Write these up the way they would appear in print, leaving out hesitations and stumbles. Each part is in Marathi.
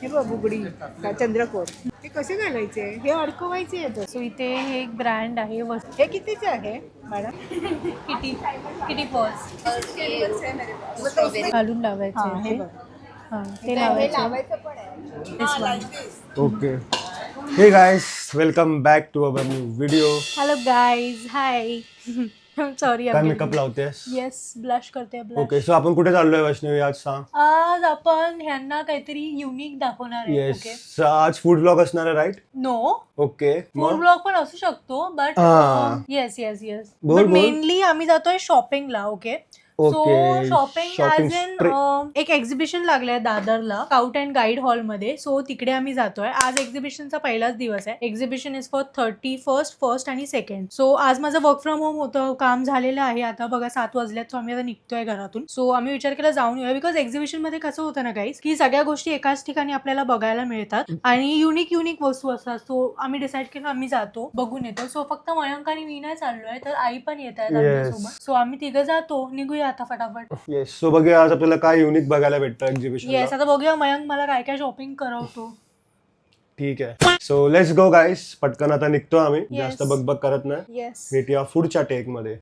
हे बघ बुगडी चंद्रकोर. हे कसे घालायचे? हे अडकवायचे येतं. सो इथे हे एक ब्रँड आहे हे कितीचे आहे मॅडम? किटी किटी पर्स घालून लावायचे हे ते. बघ. हां ते लावायचे. लावायचं पण आहे. This one. Okay. Hey guys, welcome back to our new video. Hello guys, hi. Sorry काय मेकअप लावतेस? येस, ब्लश करते ब्लश. ओके, सो आपण कुठे चाललोय वैष्णवी आज सांग. आज आपण ह्यांना काहीतरी युनिक दाखवणार आहे. Yes, okay. आज फूड ब्लॉग असणार आहे, right? No, okay. Food blog पण असू शकतो, बट हां. Yes yes yes. बोल, बट बोल. मेनली आम्ही जातोय शॉपिंगला. Okay. So okay. Shopping Shopping as in एक एक्झिबिशन लागलंय दादरला स्काउट अँड गाईड हॉलमध्ये. सो तिकडे आम्ही जातोय. आज एक्झिबिशनचा पहिलाच दिवस आहे. Exhibition is for 31st, 1st आणि 2nd. सो आज माझं वर्क फ्रॉम होम होतं, काम झालेलं आहे. आता बघा 7 वाजल्यात. सो आम्ही आता निघतोय घरातून. सो आम्ही विचार केला जाऊन येऊया, बिकॉज एक्झिबिशन मध्ये कसं होतं ना गाईज, की सगळ्या गोष्टी एकाच ठिकाणी आपल्याला बघायला मिळतात आणि युनिक वस्तू असतात. सो आम्ही डिसाईड केलं आम्ही जातो, बघून येतो. सो फक्त मयंक आणि मी नाही चाललोय, तर आई पण येत आहे आमच्यासोबत. सो आम्ही तिघं जातो, निघूया आता फटाफट. येस, सो बघूया आज आपल्याला काय युनिक बघायला भेटतं एक्झिबिशन. येस, आता बघूया मयंक मला काय काय शॉपिंग करवतो. ठीक आहे. सो लेट्स गो गाइस, पटकन आता निघतो आम्ही. Yes. जास्त बकबक करत नाही. येस. भेटूया पुढच्या टेक मध्ये.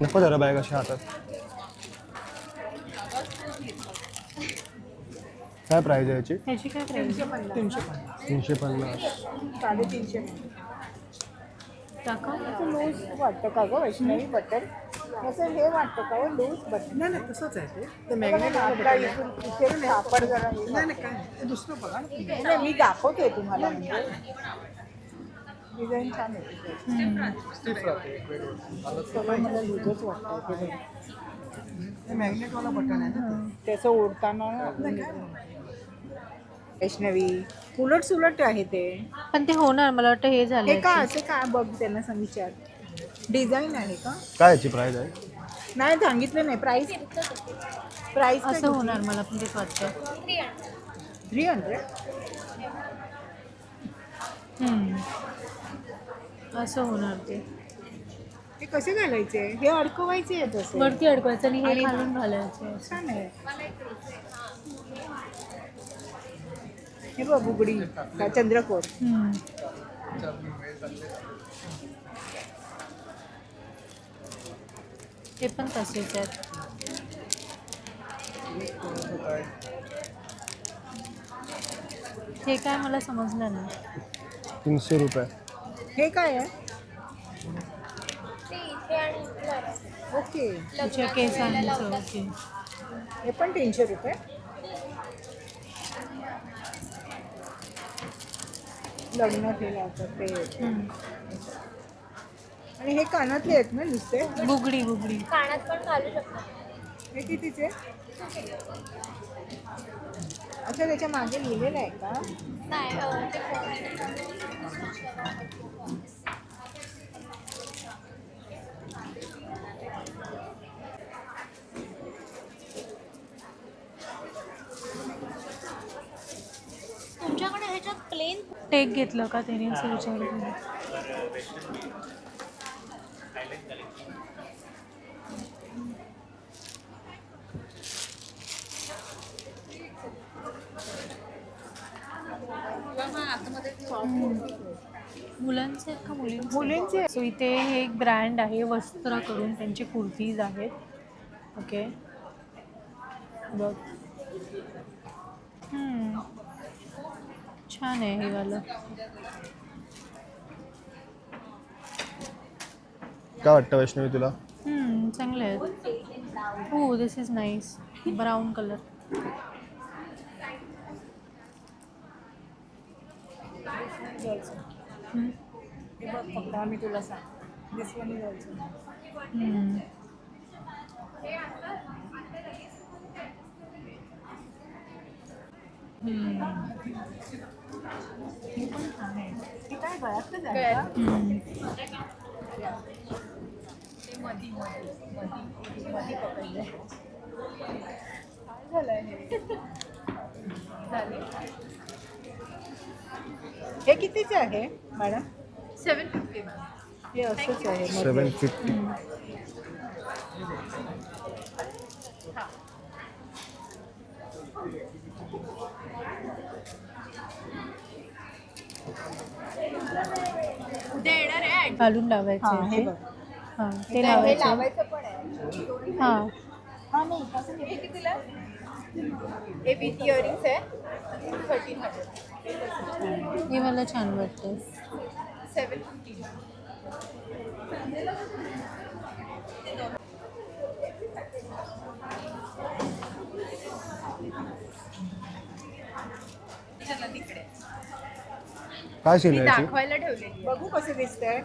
नको जरा बॅग अशा हातात. काय प्राइस आहे याची? ह्याची काय प्राइस? 350. 350. टाका. लूज वाटतं का गं वैष्णवी बटन? असं हे वाटतं का लूज बटन? नाही नाही तसंच आहे ते मॅग्नेट आपला इथे कापड जरा हे नाही नाही काय ते दुसरं बघा ना. नाही, मी दाखवते तुम्हाला. म्हणजे डिझाईन छान आहे. सगळं मला लूजच वाटतं. ते मॅग्नेटवाला बटन आहे ना ते. त्याचं ओढताना वैष्णवी उलट सुलट आहे ते. पण ते होणार, मला वाटतं हे हे झालं. का असे काय बघ, त्यांना सांग, विचार. डिझाईन आहे का? काय याची प्राइस आहे? नाही सांगितलं नाही. प्राइस प्राइस असं होणार, मला पण तेच वाटतं. 300. असं होणार ते. हे कसे घालायचे? हे अडकवायचे आहेत असे. वरती अडकवायचं आणि हे घालून घालायचं. छान आहे. हे बघ बुगडी चंद्रकोर. ते पण तसेच आहेत. हे काय मला समजलं नाही. 300 रुपये. हे काय आहे? ओके. तुझ्या केसांचं. ओके. हे पण 300 रुपये. लग्नात हे लावतात ते. आणि हे कानातले आहेत ना नुसते? बुगडी कानात पण घालू शकतो. हे कितीचे? अच्छा, त्याच्या मागे लिहिलेलं आहे का? नाही ते तुमच्याकडे ह्याच्यात प्लेन टेक घेतलं का त्याने असं विचारलं. मुलांचे आहेत का मुलींचे? मुलींचे. सो इथे हे एक ब्रँड आहे वस्त्र करून, त्यांचे कुर्तीज आहेत. ओके, बघ. छान आहे हे वालं. काय वाटतं वैष्णवी तुला? चांगले आहेत. हो, दिस इज नाईस. Brown colour. हे बघ फक्त आम्ही तुला सांग. दिस वन इज ऑल्सो. हे पण छान आहे. हे काय गळ्यातलं आहे का? ते मधी पकडलंय. काय झालंय हे? झाले. हे कितीचे आहे मॅडम? 750 मॅम. हे असंच आहे मध्ये. 750. उद्या येणार आहे घालून लावायचे हा, हे ते. बघ. हा ते हे लावायचं. लावायचं पण आहे. हा हा नाही कसं हे कितीला? हे विथ इयरिंग्स आहे 1300. हे मला छान वाटतं. 750. चला तिकडे काय सीन मी आहे याची? दाखवायला ठेवलेली बघू कसं दिसतंय.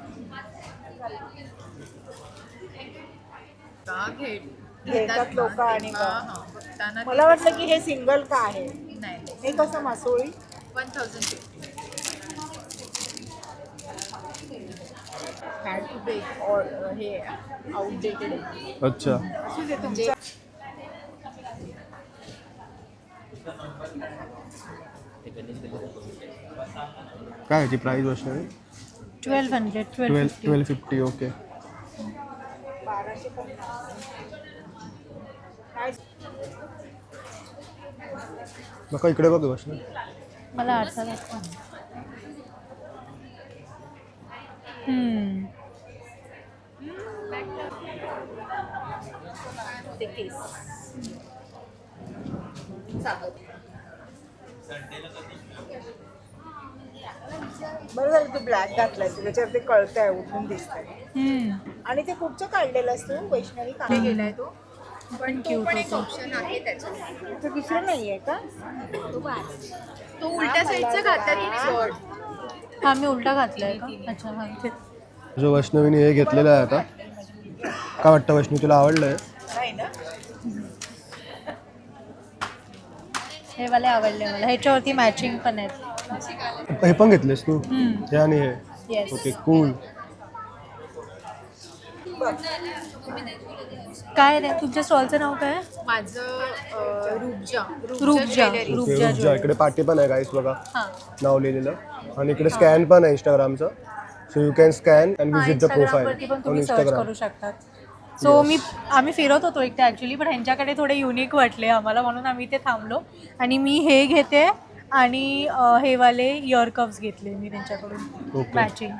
का घेतात लोकं आणि हा, हा. बघताना मला वाटलं की हे सिंगल का आहे. नाही हे कसं मासोळी? 1050. हॅड टू बे हे आउटडेटेड आहे. अच्छा. असू दे तुमचं. काय याची प्राइस वैष्णवी? 1200 1250. 1250. ओके. 1250. काय नका इकडे बघ वैष्णवी. मला आरसा दाखवा. ते केस बरं झालं तू ब्लॅक घातलाय, त्याच्यावरती कळतंय, उठून दिसतंय. आणि ते कुठचं काढलेलंस तू वैष्णवी? ते काय गेलाय तो पण तो cute पण एक होता. ऑप्शन आहे त्याच्यात. तो दुसरं नाहीये का? तो उलट्या साईडचा घातला तिने शॉर्ट. हा मी उलटा घातलाय का? अच्छा हा ते. जो वैष्णवीने हे घेतलेलं आहे आता, काय वाटतं वैष्णवी, तुला आवडलंय? नाही ना. हे वाले आवडले मला. ह्याच्यावरती मॅचिंग पण आहेत. हे पण घेतलेस तू? हे आणि हे. येस. Okay cool. काय रे तुमच्या स्टॉलचं नाव काय? माझं रुबजा रुबजा. ज्वेलरी. रुबजा रुबजा. इकडे पाठी पण आहे गाईस बघा, हा नाव लिहिलेलं. आणि इकडे स्कॅन पण आहे इंस्टाग्रामचं. So you can scan and हा, विजिट द प्रोफाईल इंस्टाग्रामवरती पण ऑन तुम्ही सर्च इंस्टाग्राम. करू शकतात. सो आम्ही फिरत होतो एकटे ॲक्च्युली, पण ह्यांच्याकडे थोडे युनिक वाटले आम्हाला, म्हणून आम्ही ते थांबलो. आणि मी हे घेते आणि हे वाले इयर कप्स घेतले मी त्यांच्याकडून Okay. मॅचिंग.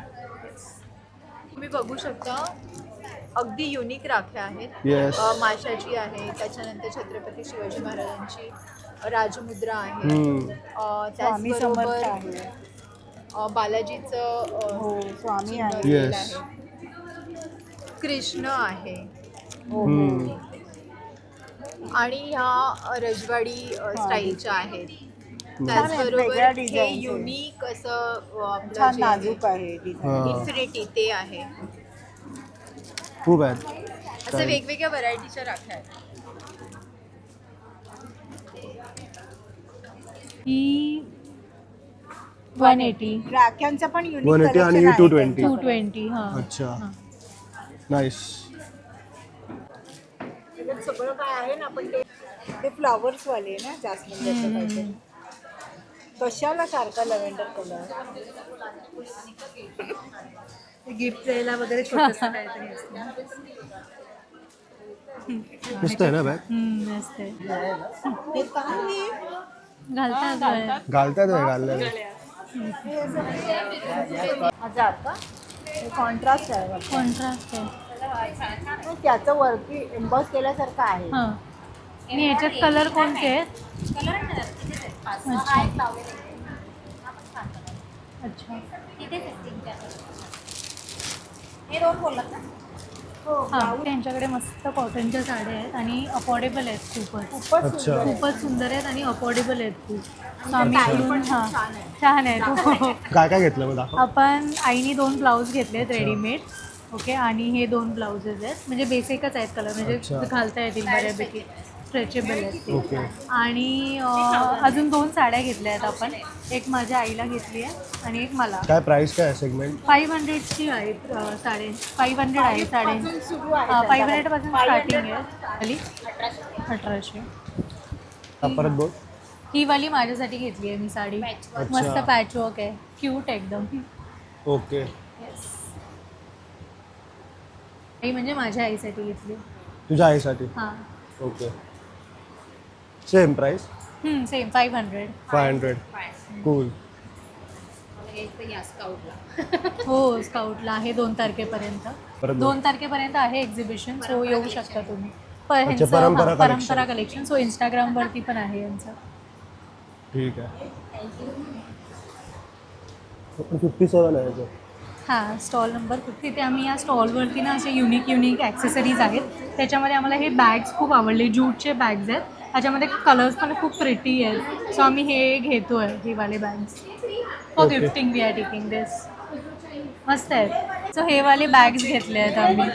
तुम्ही बघू शकता अगदी युनिक राख्या आहेत. Yes. माशाची आहे, त्याच्यानंतर छत्रपती शिवाजी महाराजांची राजमुद्रा आहे. स्वामी समर्थ त्याचबरोबर आहे. बालाजीचं हो, स्वामी चिन्ह आहे. दिलेलं Yes. आहे. कृष्ण आहे आणि ह्या रजवाडी स्टाईलच्या आहेत. त्याचबरोबर वेगळ्या हे designs आहे. युनिक असं आपलं छान जे आहे, नाजूक आहे डिझाईन. इन्फिनिटी ते आहे. खूप आहेत. असं वेगवेगळ्या व्हरायटीच्या राख्या आहेत. ही 180 राख्यांचं पण युनिक 180 आणि collection आहे 220. त्यांचं. 220 हा. अच्छा, नाईस. त्याच्यात सगळं काय आहे ना, पण ते फ्लॉवर्स वाले ना, जास्मिन पाहिजे. कशाला सारखा लव्हेंडर कलर? गिफ्ट द्यायला वगैरे छोटंसं काहीतरी असतं. मस्त आहे ना बॅग? मस्त आहे. हे काय? घालतात गळ्यात. घालतात आहे घाललेलं. हजार का? हे कॉन्ट्रास्ट आहे वाटतं. कॉन्ट्रास्ट आहे. त्याचं वरती एम्बॉस केल्यासारखं आहे. हां आणि ह्याच्यात कलर कोणते आहेत? अच्छा. हे दोन बोललात ना? हां त्यांच्याकडे मस्त कॉटनच्या साड्या आहेत आणि अफोर्डेबल आहेत खूपच. खूपच अच्छा. सुंदर आहे. खूपच सुंदर आहेत आणि अफोर्डेबल आहेत खूप. So आम्ही इकडून हां छान आहेत. हो. काय काय घेतलं मग दाखव. आपण आईने 2 ब्लाऊज घेतलेत रेडीमेड. ओके आणि हे 2 ब्लाउजेस आहेत, म्हणजे बेसिकच आहेत कलर, म्हणजे अच्छा. घालता येतील बऱ्यापैकी, स्ट्रेचेबल आहेत ते. ओके. आणि अजून 2 साड्या घेतल्या आहेत आपण. एक माझ्या आईला घेतली आहे आणि एक मला. काय प्राइस काय आहे सेगमेंट? 500ची आहेत साडे. 500 आहे साडे. पासून सुरू आहे 500 पासून स्टार्टिंग आहे. खाली 1800. परत बोल. ही वाली माझ्यासाठी घेतली आहे मी साडी. मस्त पॅचवर्क आहे, क्यूट एकदम. ओके. ही म्हणजे माझ्या आईसाठी घेतली. तुझ्या आईसाठी. हां. Okay. Same price. Same 500. 500. Cool. हो, स्काउटला आहे 2 तारखेपर्यंत. परत 2 तारखेपर्यंत आहे एक्झिबिशन, सो येऊ शकता तुम्ही. अच्छा, परंपरा परंपरा कलेक्शन. सो इंस्टाग्रामवरती पण आहे यांचं. ठीक आहे. 57 आहे याचं. हां, स्टॉल नंबर 50. तिथे आम्ही या स्टॉलवरती ना असे युनिक ॲक्सेसरीज आहेत. त्याच्यामध्ये आम्हाला हे बॅग्स खूप आवडले. ज्यूटचे बॅग्स आहेत. त्याच्यामध्ये कलर्स पण खूप प्रिटी आहेत. सो आम्ही हे घेतो आहे, हे वाले bags for gifting. We are taking this. मस्त आहेत. सो हे वाले बॅग्स घेतले आहेत आम्ही.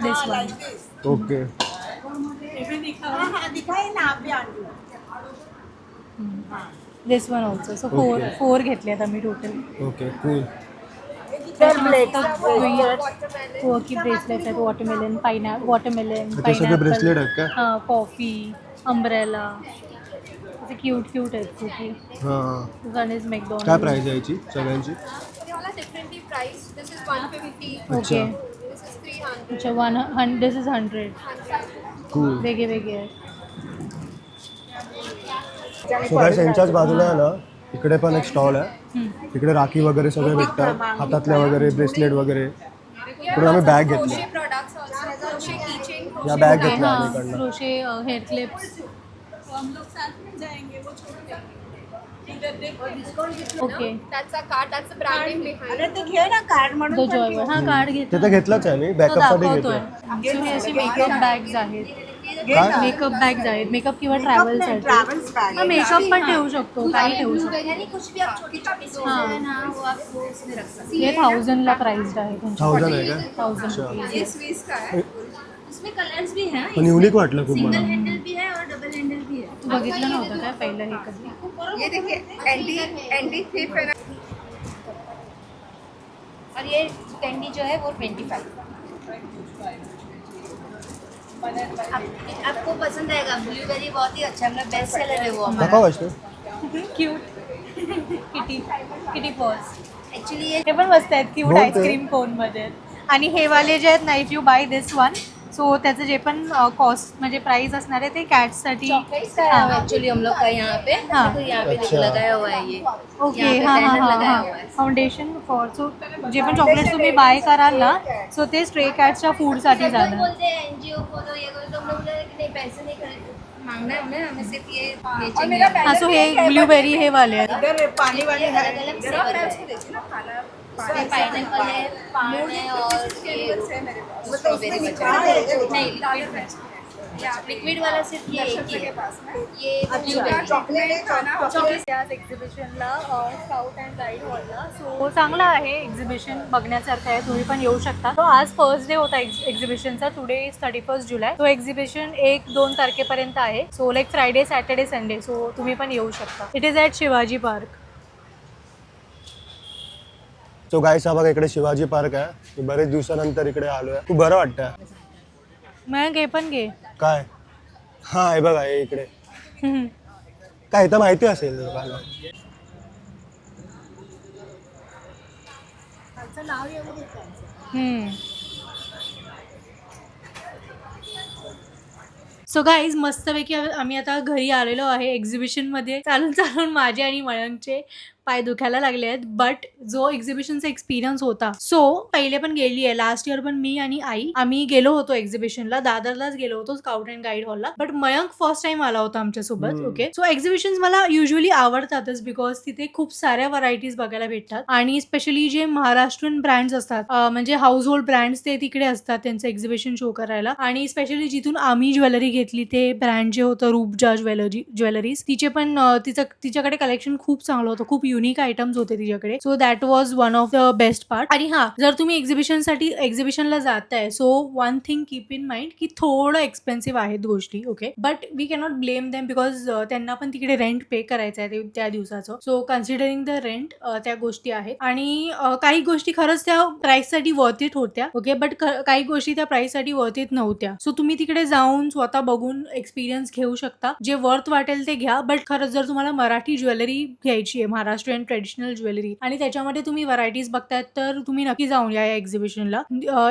This one. Okay. This one also. So Okay. 4 घेतले आहेत आम्ही टोटल. ओके. कूल. की ब्रेसलेट आहेत. वॉटरमेलन ते सगळे ब्रेसलेट आहेत का? हां, कॉफी, अम्ब्रेला, असे क्यूट आहेत खूप. हां. One is McDonald. काय प्राइस आहे याची सगळ्यांची? Differently price. This is 150. Okay. This is 300. अच्छा, दिस इज 100. कूल. वेगळे आहेत. सो गाइस, यांच्याच बाजूला आहे ना, इकडे पण एक स्टॉल आहे. तिकडे राखी वगैरे सगळे भेटतात, हातातल्या वगैरे, ब्रेसलेट वगैरे. पुढे आम्ही बॅग घेतली. Crochet products also. Crochet keychain. या बॅग घेतल्या हां, आम्ही इकडनं. Crochet hair clips. ओके. त्याचा कार्ड, त्याचा ब्रँडिंग बिहाइंड. अरे ते घे ना कार्ड म्हणून तो पण जॉयवर. हां, कार्ड ते घेतलं. तर घेतलंच आहे मी, तो बॅकअपसाठी दाखवतोय. घेतलं. So हे असे मेकअप बॅग्स आहेत. काय? मेकअप बॅग्स आहेत. मेकअप किंवा ट्रॅव्हलसाठी. Travels bag. मेकअप पण ठेवू शकतो, काही ठेवू शकतो. यानी कुछ भी आप छोटी छोटी चीजें है ना वो आप वो उसमें रख सकते हे 1000ला प्राइस्ड आहे त्यांची. 1000 आहे का? 1000 अच्छा. हैं. ये स्विस का है. इसमें कलर्स भी हैं. पण युनिक वाटलं खूप मला. सिंगल हैंडल भी है और डबल हैंडल भी है. तू बघितलं नव्हतं काय पहिलं हे कधी? ये देखिए एंटी थिप है ना. और ये कैंडी जो है वो 25. आपको पसंद आएगा. ब्लूबेरी बहुत ही अच्छा, मतलब बेस्ट सेलर है वो हमारा. दाखव Vaishnav. Cute kitty purse. Actually ये हे पण मस्त आहेत, क्यूट बहुत आईस्क्रीम कोन मध्ये आहेत. आणि हे वाले जे आहेत ना, if you buy this one, so त्याचं जे पण कॉस्ट म्हणजे प्राइस असणार आहे ते कॅट्ससाठी. एक्चुअली हम लोग का यहाँ पे हाँ. तो यहाँ पे अच्छा. लगाया हुआ है ये. ओके. यहाँ पे हां banner हां लगाया हां हुआ है. Foundation for. सो जे पण चॉकलेट्स तुम्ही बाय कराल ना, सो ते स्ट्रे कॅट्सच्या फूडसाठी सब लोग जाणार. बोलते हैं एनजीओ को तो ये तो हम लोग बोलते हैं कि नहीं पैसे नहीं मांगना है हमें, हमें सिर्फ ये चाहिए. हां, सो हे ब्लूबेरी हे वाले आहेत. इधर पानी वाली है. अलग अलग फ्लेवर है. पाइनएप्पल है, पान है और ये स्ट्रॉबेरी बचा है. नहीं लिक्विड है. लिक्विड वाला सिर्फ ये एक ही है. ये चॉकलेट याच एक्झिबिशनला स्काउट अँड गाईड हॉलला. सो चांगला आहे एक्झिबिशन, बघण्यासारखं आहे. तुम्ही पण येऊ शकता. तो आज फर्स्ट डे होता एक्झिबिशनचा. टुडे इज 31 जुलै. तो एक्झिबिशन 1-2 तारखेपर्यंत आहे. So like Friday, Saturday, Sunday. So तुम्ही पण येऊ शकता. It is at Shivaji Park. So guys, हा बघा इकडे शिवाजी पार्क आहे. मी बरेच दिवसानंतर इकडे आलोय. खूप बरं वाटतं. मग घे पण घे. काय? हा, हे बघा हे इकडे. काय इथं माहिती असेल लोकांना. सो गाईज, मस्तपैकी आम्ही आता घरी आलेलो आहे. एक्झिबिशनमध्ये चालून चालून माझे आणि मयंकचे पाय दुखायला लागले आहेत. बट जो एक्झिबिशनचा एक्सपिरियन्स होता, सो पहिले पण गेली आहे. लास्ट इयर पण मी आणि आई आम्ही गेलो होतो एक्झिबिशनला. दादरलाच गेलो होतो स्काउट अँड गाईड हॉलला. बट मयंक फर्स्ट टाइम आला होता आमच्यासोबत. ओके. सो एक्झिबिशन्स मला युजली आवडतातच बिकॉज तिथे खूप साऱ्या व्हरायटीज बघायला भेटतात. आणि स्पेशली जे महाराष्ट्रीयन ब्रँड्स असतात, म्हणजे हाऊस होल्ड ब्रँड्स, ते तिकडे असतात त्यांचं एक्झिबिशन शो करायला. आणि स्पेशली जिथून आम्ही ज्वेलरी घेतली ते ब्रँड जे होतं रूपजा ज्वेलरीज, तिचे पण तिच्याकडे कलेक्शन खूप चांगलं होतं, खूप युनिक आयटम्स होते तिच्याकडे. So that was one of the best part. आणि हा, जर तुम्ही एक्झिबिशनला जाताय, so one thing keep in mind की थोडं एक्सपेन्सिव्ह आहेत गोष्टी. Okay, but we cannot blame them because त्यांना पण तिकडे रेंट पे करायचं आहे त्या दिवसाचं. सो कन्सिडरिंग द रेंट त्या गोष्टी आहेत. आणि काही गोष्टी खरंच त्या प्राइस साठी वर्थ इट होत्या. ओके, बट काही गोष्टी त्या प्राइस साठी वर्थ इट नव्हत्या. सो तुम्ही तिकडे जाऊन स्वतः बघून एक्सपिरियन्स घेऊ शकता. जे वर्थ वाटेल ते घ्या. बट खरंच जर तुम्हाला मराठी ज्वेलरी घ्यायची आहे, महाराष्ट्रीयन ट्रेडिशनल ज्वेलरी, आणि त्याच्यामध्ये तुम्ही व्हरायटीज बघतायत, तर तुम्ही नक्की जाऊन या एक्झिबिशनला.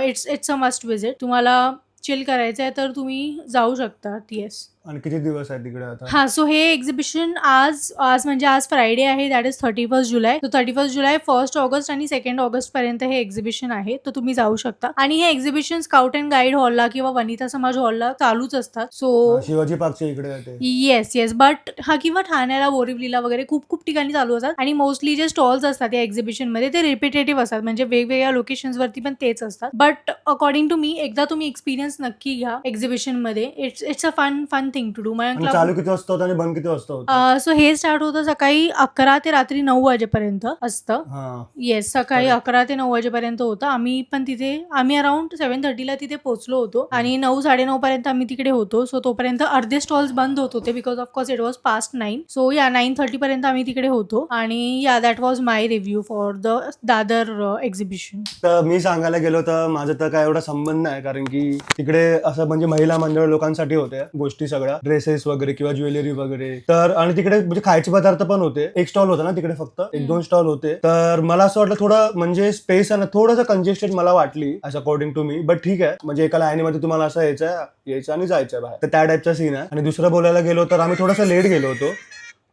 It's a must visit. तुम्हाला चिल करायचं आहे तर तुम्ही जाऊ शकता. येस. आणि किती दिवस आहेत तिकडे आता? हा, सो हे एक्झिबिशन आज म्हणजे आज फ्रायडे आहे, that is 31 July. So 31 July, 1 August आणि 2 ऑगस्ट पर्यंत हे एक्झिबिशन आहे. तर तुम्ही जाऊ शकता. आणि हे एक्झिबिशन स्काउट अँड गाईड हॉलला किंवा वनिता समाज हॉलला चालूच असतात. सो शिवाजी पार्कच्या इकडे आहे. येस, बट हा किंवा ठाण्याला, बोरिवलीला वगैरे खूप ठिकाणी चालू असतात. आणि मोस्टली जे स्टॉल्स असतात या एक्झिबिशन मध्ये ते रिपिटेटिव्ह असतात, म्हणजे वेगवेगळ्या लोकेशन्स वरती पण तेच असतात. बट अकॉर्डिंग टू मी, एकदा तुम्ही एक्सपिरियन्स नक्की घ्या एक्झिबिशन मध्ये. It's a fun thing to do. चालू किती वाजता होतं आणि बंद किती वाजता होतं? सो हे स्टार्ट होतं सकाळी 11 ते रात्री 9 वाजेपर्यंत असतं. येस, सकाळी 11 ते 9 वाजेपर्यंत होतं. आम्ही अराउंड 7:30 तिथे पोहोचलो होतो आणि 9-9:30 पर्यंत आम्ही तिकडे होतो. सो तोपर्यंत अर्धे स्टॉल्स बंद होत होते because of course it was past 9. So 9:30 पर्यंत आम्ही तिकडे होतो. आणि that was my review for the Dadar exhibition. तर मी सांगायला गेलो तर माझं तर काय एवढा संबंध नाही, कारण की तिकडे असं म्हणजे महिला मंडळ लोकांसाठी होत्या गोष्टी सगळ्या, ड्रेसेस वगैरे किंवा ज्वेलरी वगैरे. तर आणि तिकडे म्हणजे खायचे पदार्थ पण होते. एक स्टॉल होता ना तिकडे, फक्त 1-2 स्टॉल होते. तर मला असं वाटलं थोडं म्हणजे स्पेस आहे ना थोडंसं कंजेस्टेड मला वाटली as according to me. But ठीक आहे, म्हणजे एका लाईनीमध्ये तुम्हाला असं यायचं आणि जायचं बाहेर, तर त्या टाईपचा सीन आहे. आणि दुसरं बोलायला गेलो तर आम्ही थोडंसं लेट गेलो होतो.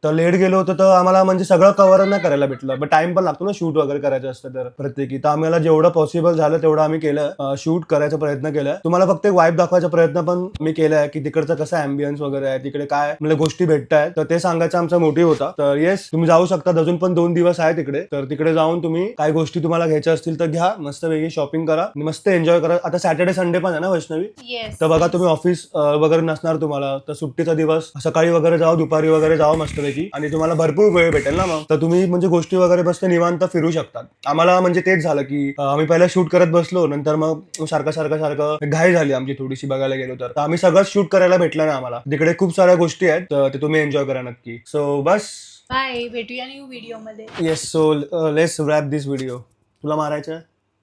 तर आम्हाला म्हणजे सगळं कव्हर नाही करायला भेटलं. बट टाइम पण लागतो ना शूट वगैरे करायचं असतं तर प्रत्येकी. तर आम्हाला जेवढं पॉसिबल झालं तेवढं आम्ही केलं, शूट करायचा प्रयत्न केला. तुम्हाला फक्त एक वाईब दाखवायचा प्रयत्न पण मी केलाय की तिकडचं कसं अँबियन्स वगैरे आहे, तिकडे काय म्हणजे गोष्टी भेटतायत, तर ते सांगायचा आमचा मोटिव्ह होता. तर येस, तुम्ही जाऊ शकता. अजून पण 2 दिवस आहे तिकडे. तर तिकडे जाऊन तुम्ही काय गोष्टी तुम्हाला घ्यायच्या असतील तर घ्या, मस्त वेगळी शॉपिंग करा आणि मस्त एन्जॉय करा. आता सॅटर्डे संडे पण आहे ना वैष्णवी, तर बघा तुम्ही ऑफिस वगैरे नसणार तुम्हाला, तर सुट्टीचा दिवस सकाळी वगैरे जाऊ, दुपारी वगैरे जाऊ मस्तपैकी, आणि तुम्हाला भरपूर वेळ भेटेल ना मग. तर तुम्ही म्हणजे गोष्टी वगैरे बसते निवांत फिरू शकतात. आम्हाला म्हणजे तेच झालं की आम्ही पहिला शूट करत बसलो, नंतर मग सारखं घाई झाली आमची थोडीशी बघायला गेलो तर आम्ही सगळं शूट करायला भेटलं ना आम्हाला. तिकडे खूप साऱ्या गोष्टी आहेत, तर ते तुम्ही एन्जॉय करा नक्की. सो बस, बाय, भेटूया न्यू व्हिडिओ मध्ये. Yes, so let's wrap this video. तुला मारायचं?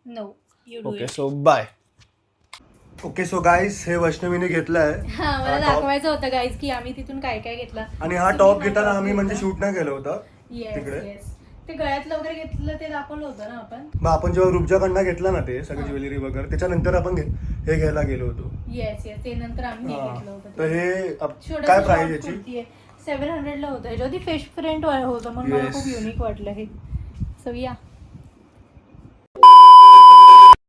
No, you do okay, it. So bye. Okay, so guys हे वैष्णवीने घेतलाय. मला दाखवायचं होतं गाईज की आम्ही तिथून काय काय घेतला. आणि हा टॉप घेताना आम्ही म्हणजे शूट नाही केलं होतं तिकडे. येस, ते गळ्यातलं वगैरे घेतलं ते दाखवलं होतं ना आपण. मग आपण जेव्हा रुपजाकडनं घेतला ना ते सगळी ज्वेलरी वगैरे, त्याच्यानंतर आपण हे घ्यायला गेलो होतो. येस, ते नंतर आम्ही हे घेतलं होतं. तर हे काय प्राइस याची? 700 ला होतं. ह्याच्यावरती फिश प्रिंट होतं म्हणून मला खूप युनिक वाटलं हे. सो या.